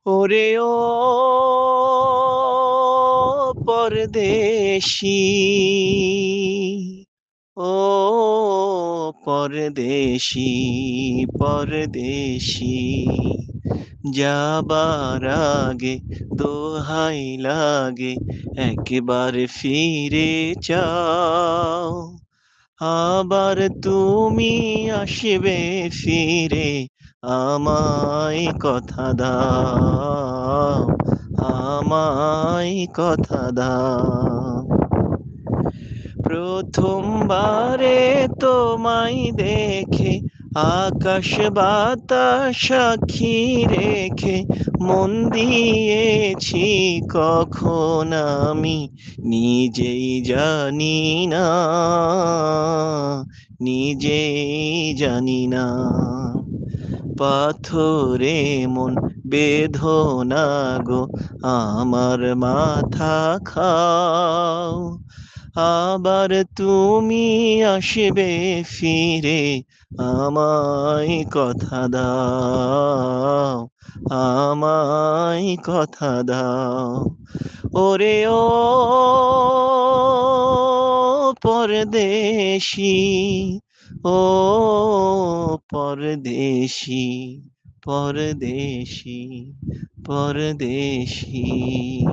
ওরে ও পরদেশী, ও পরদেশী, পরদেশী, যাবার আগে দোহাই লাগে একবার ফিরে যাও। আবার তুমি আসবে ফিরে, আমায় কথা দাও, আমায় কথা দাও। প্রথমবারে তোমায় দেখে আকাশ বাতাস সাক্ষী রেখে মন দিয়েছি কখন আমি নিজেই জানি না, নিজেই জানি না। পাথরে মন বেদনা গো, আমার মাথা খাও। আবার তুমি আসবে ফিরে, আমায় কথা দাও, আমায় কথা দাও। ওরে ও পরদেশী, ও পরদেশী, পরদেশী, পরদেশী।